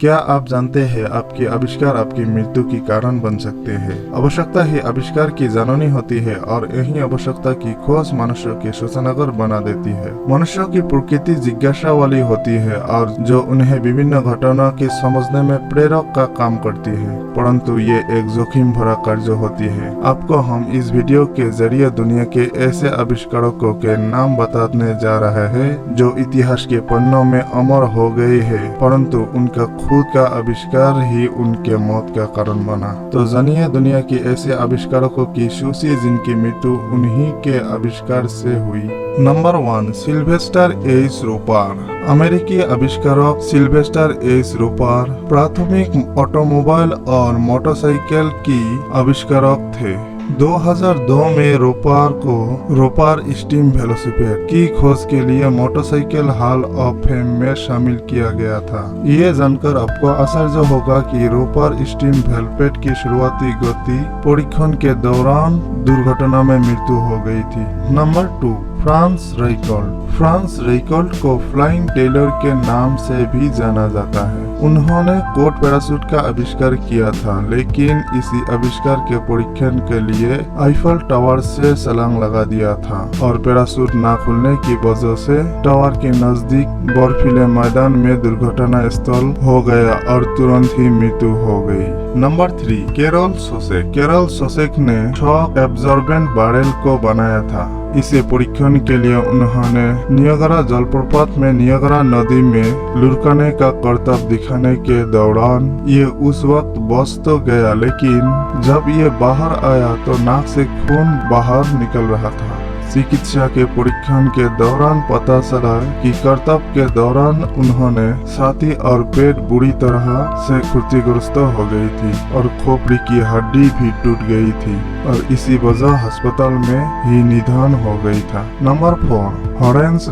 क्या आप जानते हैं आपके आविष्कार आपकी मृत्यु की कारण बन सकते हैं। आवश्यकता ही आविष्कार की जननी होती है और यही आवश्यकता की खोज मनुष्य के शोषणागर बना देती है। मनुष्यों की प्रकृति जिज्ञासा वाली होती है और जो उन्हें विभिन्न घटना के समझने में प्रेरक का काम करती है, परंतु ये एक जोखिम भरा कार्य होती है। आपको हम इस वीडियो के जरिए दुनिया के ऐसे आविष्कारों के नाम बताने जा रहे हैं जो इतिहास के पन्नों में अमर हो गए हैं, परंतु उनका खुद का आविष्कार ही उनके मौत का कारण बना। तो जानिए दुनिया के ऐसे आविष्कारों की सूची जिनकी मृत्यु उन्हीं के आविष्कार से हुई। Number 1, Sylvester H Roper. अमेरिकी आविष्कारक सिल्वेस्टर एच रोपर प्राथमिक ऑटोमोबाइल और मोटरसाइकिल की आविष्कारक थे। 2002 में रोपर स्टीम वेलोसिपेड की खोज के लिए मोटरसाइकिल हॉल ऑफ फेम में शामिल किया गया था। ये जानकर आपको आश्चर्य होगा कि रोपर स्टीम वेलोसिपेड की शुरुआती गति परीक्षण के दौरान दुर्घटना में मृत्यु हो गई थी। नंबर 2, फ्रांस राइकोल्ट को फ्लाइंग टेलर के नाम से भी जाना जाता है। उन्होंने कोट पैराशूट का आविष्कार किया था, लेकिन इसी आविष्कार के परीक्षण के लिए आईफल टावर से छलांग लगा दिया था और पैराशूट न खुलने की वजह से टावर के नजदीक बर्फीले मैदान में दुर्घटना स्थल हो गया और तुरंत ही मृत्यु हो गई। नंबर 3, कैरल सोसेक ने शॉक एब्जॉर्बेंट बैरल को बनाया था। इसे परीक्षण के लिए उन्होंने नियाग्रा जलप्रपात में नियाग्रा नदी में लुढ़कने का करतब दिखाने के दौरान ये उस वक्त बच तो गया, लेकिन जब ये बाहर आया तो नाक से खून बाहर निकल रहा था। चिकित्सा के परीक्षण के दौरान पता चला कि करतब के दौरान उन्होंने छाती और पेट बुरी तरह से क्षतिग्रस्त हो गई थी और खोपड़ी की हड्डी भी टूट गई थी और इसी वजह अस्पताल में ही निधन हो गई था। नंबर 4, हॉरेंस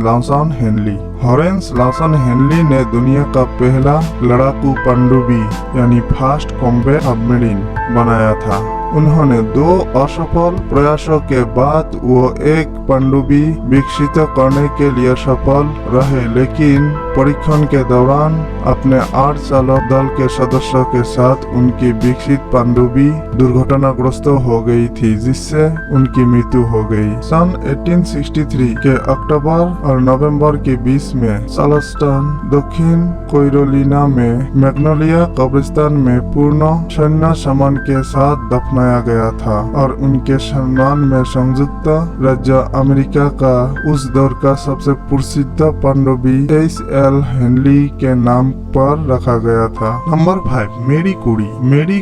लॉसन हेनली ने दुनिया का पहला लड़ाकू पनडुब्बी यानी फास्ट कॉम्बैट सबमरीन बनाया था। उन्होंने 2 असफल प्रयासों के बाद वो एक पनडुब्बी विकसित करने के लिए सफल रहे, लेकिन परीक्षण के दौरान अपने 8 चालक दल के सदस्यों के साथ उनकी विकसित पनडुब्बी दुर्घटनाग्रस्त हो गई थी, जिससे उनकी मृत्यु हो गई। सन 1863 के अक्टूबर और नवंबर के बीच में चार्ल्सटन, दक्षिण कैरोलिना में मैग्नोलिया कब्रिस्तान में पूर्ण सैन्य सम्मान के साथ दफनाया गया था और उनके सम्मान में संयुक्त राज्य अमेरिका का उस दौर का सबसे प्रसिद्ध पनडुब्बी एच.एल. हेनली के नाम पर रखा गया था। नंबर 5, मैरी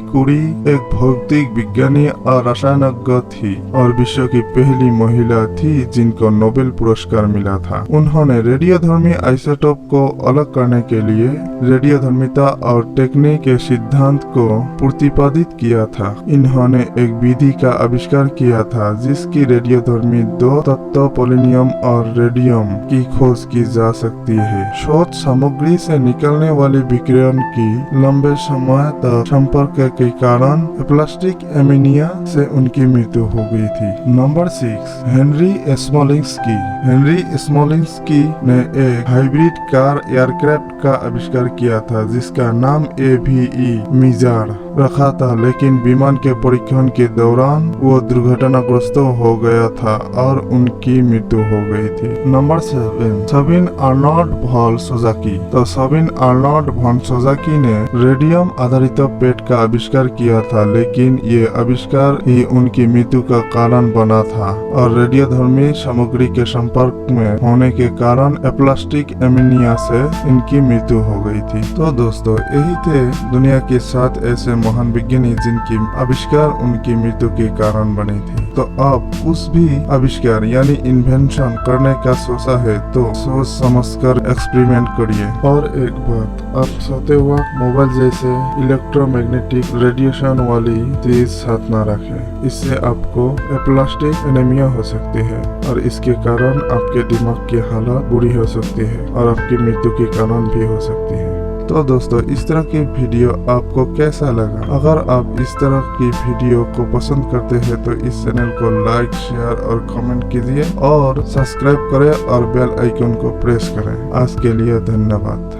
कुरी एक भौतिक विज्ञानी और रसायनज्ञ थी और विश्व की पहली महिला थी जिनको नोबेल पुरस्कार मिला था। उन्होंने रेडियोधर्मी आइसोटोप को अलग करने के लिए रेडियोधर्मिता और टेक्निक के सिद्धांत को प्रतिपादित किया था। इन्होंने एक विधि का आविष्कार किया था जिसकी रेडियोधर्मी 2 तत्व पोलोनियम और रेडियम की खोज की जा सकती है। शोध सामग्री से निकलने वाले विकिरण की लंबे समय तक संपर्क के कारण प्लास्टिक एमीनिया से उनकी मृत्यु हो गई थी। नंबर 6, हेनरी स्मोलिंस्की ने एक हाइब्रिड कार एयरक्राफ्ट का आविष्कार किया था जिसका नाम AVE मिजार रखा था, लेकिन विमान के परीक्षण के दौरान वो दुर्घटनाग्रस्त हो गया था और उनकी मृत्यु हो गई थी। Number 7, साबिन Arnold von सोजाकी। तो साबिन आर्नोल्ड वॉन सोजाकी ने रेडियम आधारित पेट का आविष्कार किया था, लेकिन ये आविष्कार ही उनकी मृत्यु का कारण बना था और रेडियोधर्मी सामग्री के संपर्क में होने के कारण प्लास्टिक एमीनिया से इनकी मृत्यु हो गई थी। तो दोस्तों, यही थे दुनिया के 7 ऐसे महान विज्ञानी जिनकी आविष्कार उनकी मृत्यु के कारण बनी थी। तो आप कुछ भी आविष्कार यानी इन्वेंशन करने का सोचा है तो सोच समझकर एक्सपेरिमेंट करिए। और एक बात, आप सोते वक्त मोबाइल जैसे इलेक्ट्रोमैग्नेटिक रेडिएशन वाली चीज साथ न रखें, इससे आपको प्लास्टिक एनीमिया हो सकती है और इसके कारण आपके दिमाग की हालत बुरी हो सकती है और आपकी मृत्यु के कारण भी हो सकती है। तो दोस्तों, इस तरह की वीडियो आपको कैसा लगा? अगर आप इस तरह की वीडियो को पसंद करते हैं तो इस चैनल को लाइक, शेयर और कमेंट कीजिए और सब्सक्राइब करें और बेल आइकन को प्रेस करें। आज के लिए धन्यवाद।